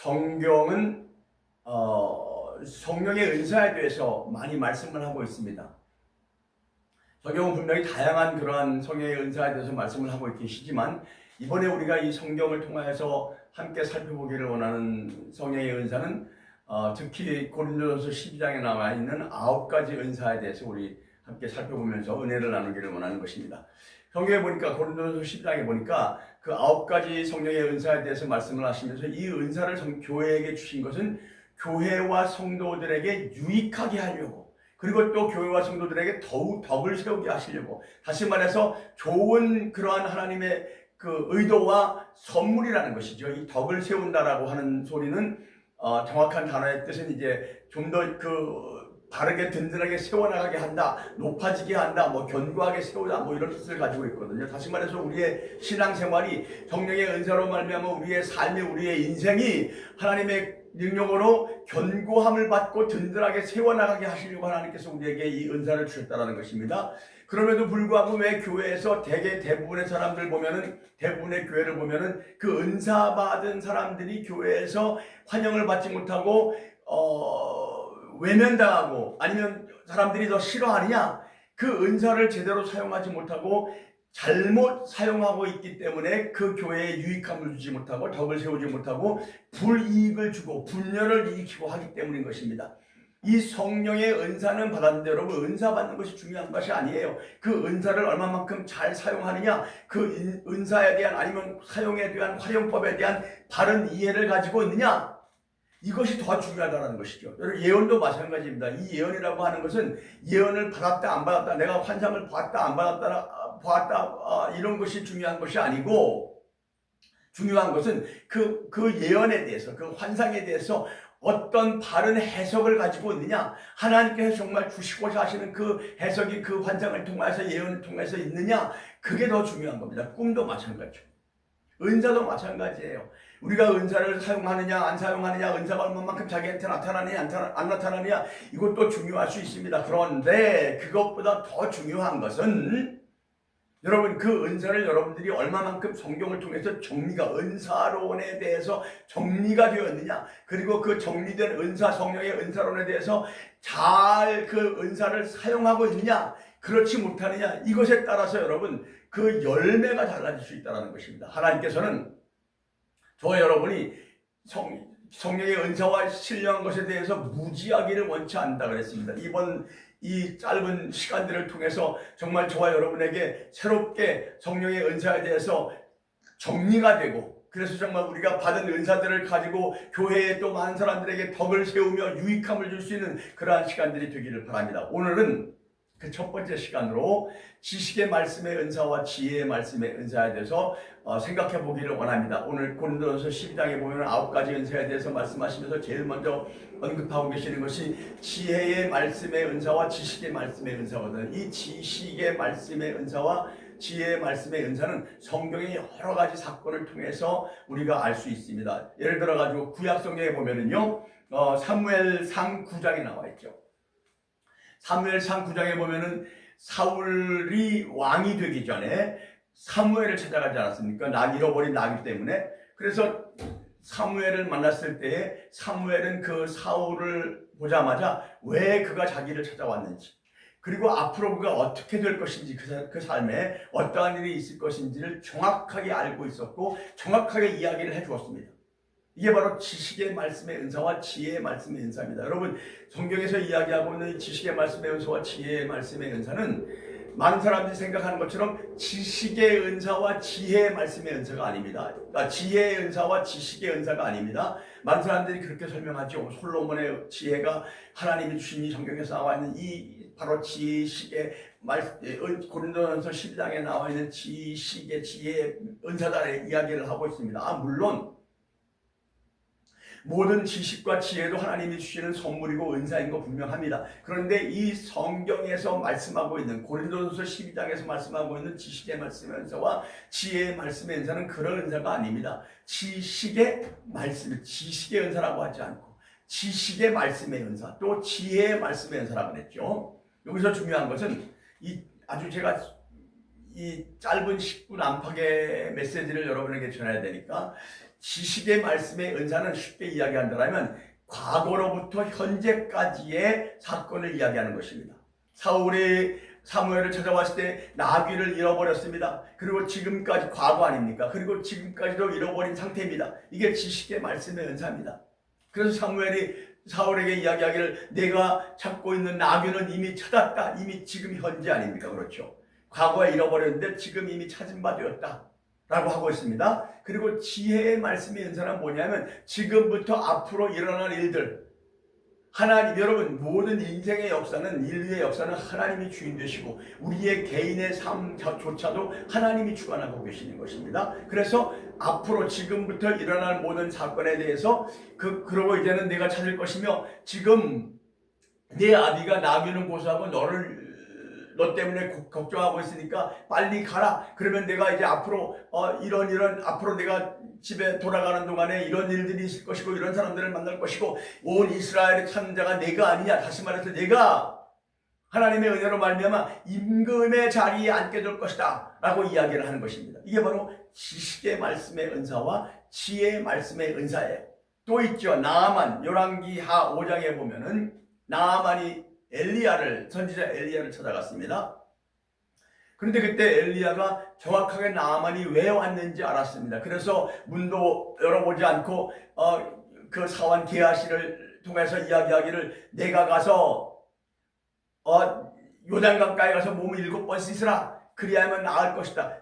성경은 성령의 은사에 대해서 많이 말씀을 하고 있습니다. 성경은 분명히 다양한 그러한 성령의 은사에 대해서 말씀을 하고 계시지만 이번에 우리가 이 성경을 통하여서 함께 살펴보기를 원하는 성령의 은사는 특히 고린도전서 12장에 나와 있는 9가지 은사에 대해서 우리 함께 살펴보면서 은혜를 나누기를 원하는 것입니다. 성경에 보니까 고린도전서 12장에 보니까 그 9가지 성령의 은사에 대해서 말씀을 하시면서 이 은사를 교회에게 주신 것은 교회와 성도들에게 유익하게 하려고, 그리고 또 교회와 성도들에게 더욱 덕을 세우게 하시려고, 다시 말해서 좋은 그러한 하나님의 그 의도와 선물이라는 것이죠. 이 덕을 세운다라고 하는 소리는 정확한 단어의 뜻은 이제 좀 더 바르게 든든하게 세워나가게 한다, 높아지게 한다, 견고하게 세우다, 이런 뜻을 가지고 있거든요. 다시 말해서 우리의 신앙생활이 성령의 은사로 말미암아 우리의 삶이, 우리의 인생이 하나님의 능력으로 견고함을 받고 든든하게 세워나가게 하시려고 하나님께서 우리에게 이 은사를 주셨다는 것입니다. 그럼에도 불구하고 왜 교회에서 대부분의 사람들 보면은, 대부분의 교회를 보면은 그 은사 받은 사람들이 교회에서 환영을 받지 못하고 외면당하고 아니면 사람들이 더 싫어하느냐? 그 은사를 제대로 사용하지 못하고 잘못 사용하고 있기 때문에 그 교회에 유익함을 주지 못하고 덕을 세우지 못하고 불이익을 주고 분열을 일으키고 하기 때문인 것입니다. 이 성령의 은사는 받았는데 여러분, 은사 받는 것이 중요한 것이 아니에요. 그 은사를 얼마만큼 잘 사용하느냐, 그 은사에 대한 아니면 사용에 대한 활용법에 대한 바른 이해를 가지고 있느냐, 이것이 더 중요하다는 것이죠. 여러분, 예언도 마찬가지입니다. 이 예언이라고 하는 것은 예언을 받았다 안 받았다, 내가 환상을 봤다 안 보았다 이런 것이 중요한 것이 아니고, 중요한 것은 그 예언에 대해서, 그 환상에 대해서 어떤 바른 해석을 가지고 있느냐, 하나님께서 정말 주시고자 하시는 그 해석이 그 환상을 통해서, 예언을 통해서 있느냐, 그게 더 중요한 겁니다. 꿈도 마찬가지죠. 은사도 마찬가지예요. 우리가 은사를 사용하느냐 안 사용하느냐, 은사가 얼마만큼 자기한테 나타나느냐 안 나타나느냐, 이것도 중요할 수 있습니다. 그런데 그것보다 더 중요한 것은 여러분, 그 은사를 여러분들이 얼마만큼 성경을 통해서 정리가, 은사론에 대해서 정리가 되었느냐, 그리고 그 정리된 은사, 성령의 은사론에 대해서 잘 그 은사를 사용하고 있느냐, 그렇지 못하느냐, 이것에 따라서 여러분 그 열매가 달라질 수 있다는 것입니다. 하나님께서는 저와 여러분이 성령의 은사와 신령한 것에 대해서 무지하기를 원치 않는다 그랬습니다. 이번 이 짧은 시간들을 통해서 정말 저와 여러분에게 새롭게 성령의 은사에 대해서 정리가 되고, 그래서 정말 우리가 받은 은사들을 가지고 교회에 또 많은 사람들에게 덕을 세우며 유익함을 줄 수 있는 그러한 시간들이 되기를 바랍니다. 오늘은 그 첫 번째 시간으로 지식의 말씀의 은사와 지혜의 말씀의 은사에 대해서 생각해 보기를 원합니다. 오늘 고린도전서 12장에 보면 9가지 은사에 대해서 말씀하시면서 제일 먼저 언급하고 계시는 것이 지혜의 말씀의 은사와 지식의 말씀의 은사거든요. 이 지식의 말씀의 은사와 지혜의 말씀의 은사는 성경의 여러 가지 사건을 통해서 우리가 알 수 있습니다. 예를 들어 가지고 구약 성경에 보면은요, 사무엘상 9장에 나와 있죠. 사무엘상 9장에 보면은 사울이 왕이 되기 전에 사무엘을 찾아가지 않았습니까? 잃어버린 나귀 때문에. 그래서 사무엘을 만났을 때에 사무엘은 그 사울을 보자마자 왜 그가 자기를 찾아왔는지, 그리고 앞으로 그가 어떻게 될 것인지, 그 삶에 어떠한 일이 있을 것인지를 정확하게 알고 있었고 정확하게 이야기를 해주었습니다. 이게 바로 지식의 말씀의 은사와 지혜의 말씀의 은사입니다. 여러분, 성경에서 이야기하고 있는 지식의 말씀의 은사와 지혜의 말씀의 은사는 많은 사람들이 생각하는 것처럼 지식의 은사와 지혜의 말씀의 은사가 아닙니다. 그러니까 지혜의 은사와 지식의 은사가 아닙니다. 많은 사람들이 그렇게 설명하죠. 솔로몬의 지혜가 하나님이 주신 이 성경에서 나와 있는 이 바로 지식의 고린도전서 12장에 나와 있는 지식의 지혜의 은사다의 이야기를 하고 있습니다. 물론 모든 지식과 지혜도 하나님이 주시는 선물이고 은사인 거 분명합니다. 그런데 이 성경에서 말씀하고 있는, 고린도전서 12장에서 말씀하고 있는 지식의 말씀의 은사와 지혜의 말씀의 은사는 그런 은사가 아닙니다. 지식의 말씀, 지식의 은사라고 하지 않고 지식의 말씀의 은사, 또 지혜의 말씀의 은사라고 그랬죠. 여기서 중요한 것은 제가 이 짧은 10분 안팎의 메시지를 여러분에게 전해야 되니까 지식의 말씀의 은사는 쉽게 이야기한다면 과거로부터 현재까지의 사건을 이야기하는 것입니다. 사울이 사무엘을 찾아왔을 때 나귀를 잃어버렸습니다. 그리고 지금까지 과거 아닙니까? 그리고 지금까지도 잃어버린 상태입니다. 이게 지식의 말씀의 은사입니다. 그래서 사무엘이 사울에게 이야기하기를 내가 찾고 있는 나귀는 이미 찾았다. 이미 지금 현재 아닙니까? 그렇죠. 과거에 잃어버렸는데 지금 이미 찾은 바 되었다 라고 하고 있습니다. 그리고 지혜의 말씀의 은사는 뭐냐면 지금부터 앞으로 일어날 일들, 하나님, 여러분 모든 인생의 역사는, 인류의 역사는 하나님이 주인 되시고 우리의 개인의 삶조차도 하나님이 주관하고 계시는 것입니다. 그래서 앞으로 지금부터 일어날 모든 사건에 대해서 그러고 이제는 내가 찾을 것이며, 지금 내 아비가 나귀는 고소하고 너 때문에 걱정하고 있으니까 빨리 가라. 그러면 내가 이제 앞으로 이런 앞으로 내가 집에 돌아가는 동안에 이런 일들이 있을 것이고 이런 사람들을 만날 것이고 온 이스라엘의 찾는 자가 내가 아니냐. 다시 말해서 내가 하나님의 은혜로 말미암아 임금의 자리에 앉게 될 것이다 라고 이야기를 하는 것입니다. 이게 바로 지식의 말씀의 은사와 지혜의 말씀의 은사예요. 또 있죠. 나아만, 열왕기하 5장에 보면은 나아만이 선지자 엘리야를 찾아갔습니다. 그런데 그때 엘리야가 정확하게 나아만이 왜 왔는지 알았습니다. 그래서 문도 열어보지 않고 그 사원 게하시를 통해서 이야기하기를 내가 가서 요단강가에 가서 몸을 7번 씻으라. 그리하면 나을 것이다.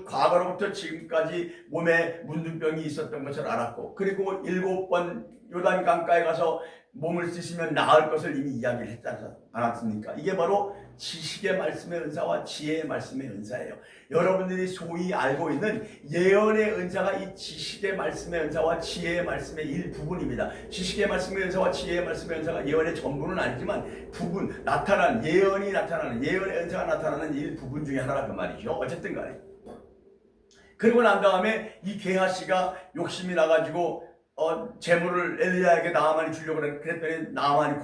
과거로부터 지금까지 몸에 문둥병이 있었던 것을 알았고, 그리고 7번 요단강가에 가서 몸을 씻으면 나을 것을 이미 이야기를 했지 않았습니까? 이게 바로 지식의 말씀의 은사와 지혜의 말씀의 은사예요. 여러분들이 소위 알고 있는 예언의 은사가 이 지식의 말씀의 은사와 지혜의 말씀의 일부분입니다. 지식의 말씀의 은사와 지혜의 말씀의 은사가 예언의 전부는 아니지만 예언의 은사가 나타나는 일부분 중에 하나라 그 말이죠. 어쨌든 간에. 그리고 난 다음에 이 게하시가 욕심이 나가지고 재물을 엘리야에게 나아만이 주려고 그랬더니 나아만이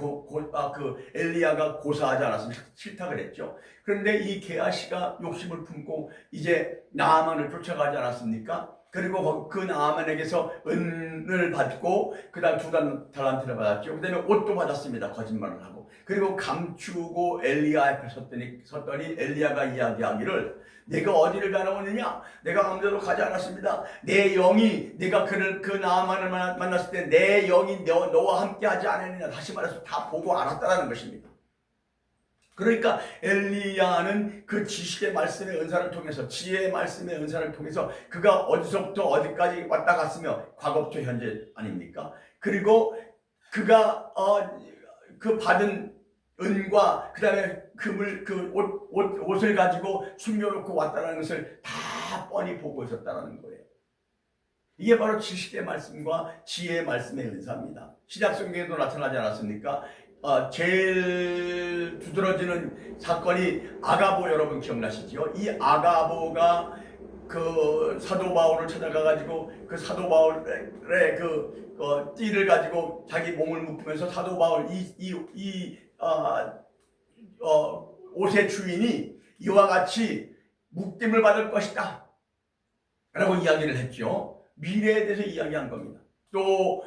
엘리야가 고사하지 않았습니다. 싫다 그랬죠. 그런데 이 게하시가 욕심을 품고 이제 나아만을 쫓아가지 않았습니까? 그리고 그 나아만에게서 은을 받고 그다음 2달란트를 받았죠. 그다음에 옷도 받았습니다. 거짓말을 하고. 그리고 감추고 엘리야 앞에 섰더니 엘리야가 이야기하기를 내가 어디를 가나오느냐? 내가 아무데도 가지 않았습니다. 내 영이 내가 그 나아만을 만났을 때 내 영이 너와 함께 하지 않았느냐. 다시 말해서 다 보고 알았다라는 것입니다. 그러니까 엘리야는 그 지식의 말씀의 은사를 통해서, 지혜의 말씀의 은사를 통해서 그가 어디서부터 어디까지 왔다 갔으며 과거부터 현재 아닙니까? 그리고 그가 그 받은 은과 그 다음에 옷을 가지고 숨겨놓고 왔다는 것을 다 뻔히 보고 있었다는 거예요. 이게 바로 지식의 말씀과 지혜의 말씀의 은사입니다. 신약성경에도 나타나지 않았습니까? 제일 두드러지는 사건이 아가보, 여러분 기억나시죠? 이 아가보가 그 사도 바울을 찾아가가지고 그 사도 바울의 띠를 가지고 자기 몸을 묶으면서 사도 바울 옷의 주인이 이와 같이 묶임을 받을 것이다 라고 이야기를 했죠. 미래에 대해서 이야기한 겁니다. 또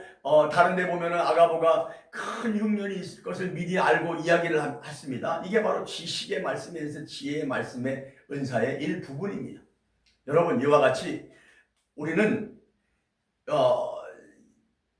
다른 데 보면은 아가보가 큰 흉년이 있을 것을 미리 알고 이야기를 했습니다. 이게 바로 지식의 말씀에 의해서 지혜의 말씀의 은사의 일부분입니다. 여러분, 이와 같이 우리는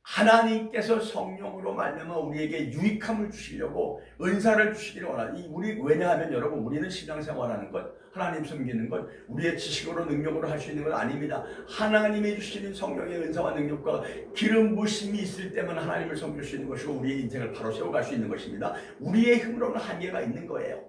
하나님께서 성령으로 말미암아 우리에게 유익함을 주시려고 은사를 주시기를 원하니, 왜냐하면 여러분, 우리는 신앙생활하는 것, 하나님 섬기는 것, 우리의 지식으로 능력으로 할 수 있는 건 아닙니다. 하나님이 주시는 성령의 은사와 능력과 기름 부심이 있을 때만 하나님을 섬길 수 있는 것이고 우리의 인생을 바로 세워갈 수 있는 것입니다. 우리의 힘으로는 한계가 있는 거예요.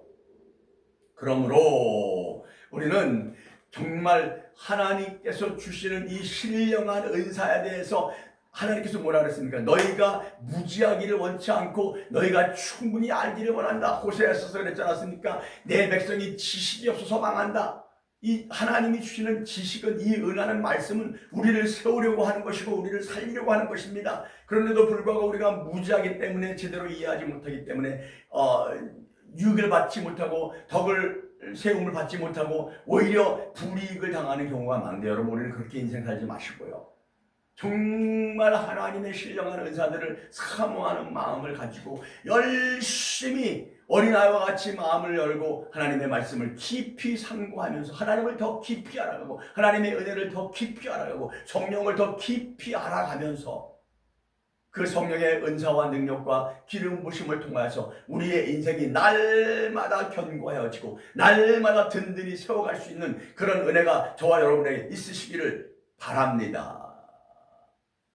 그러므로 우리는 정말 하나님께서 주시는 이 신령한 은사에 대해서 하나님께서 뭐라 그랬습니까? 너희가 무지하기를 원치 않고 너희가 충분히 알기를 원한다. 호세아서서 그랬지 않았습니까? 내 백성이 지식이 없어서 망한다. 이 하나님이 주시는 지식은, 이 은하는 말씀은 우리를 세우려고 하는 것이고 우리를 살리려고 하는 것입니다. 그런데도 불구하고 우리가 무지하기 때문에, 제대로 이해하지 못하기 때문에 유익을 받지 못하고 덕을 세움을 받지 못하고 오히려 불이익을 당하는 경우가 많은데, 여러분, 우리는 그렇게 인생 살지 마시고요. 정말 하나님의 신령한 은사들을 사모하는 마음을 가지고 열심히 어린아이와 같이 마음을 열고 하나님의 말씀을 깊이 상고하면서 하나님을 더 깊이 알아가고 하나님의 은혜를 더 깊이 알아가고 성령을 더 깊이 알아가면서 그 성령의 은사와 능력과 기름 부심을 통하여서 우리의 인생이 날마다 견고해지고 날마다 든든히 세워갈 수 있는 그런 은혜가 저와 여러분에게 있으시기를 바랍니다.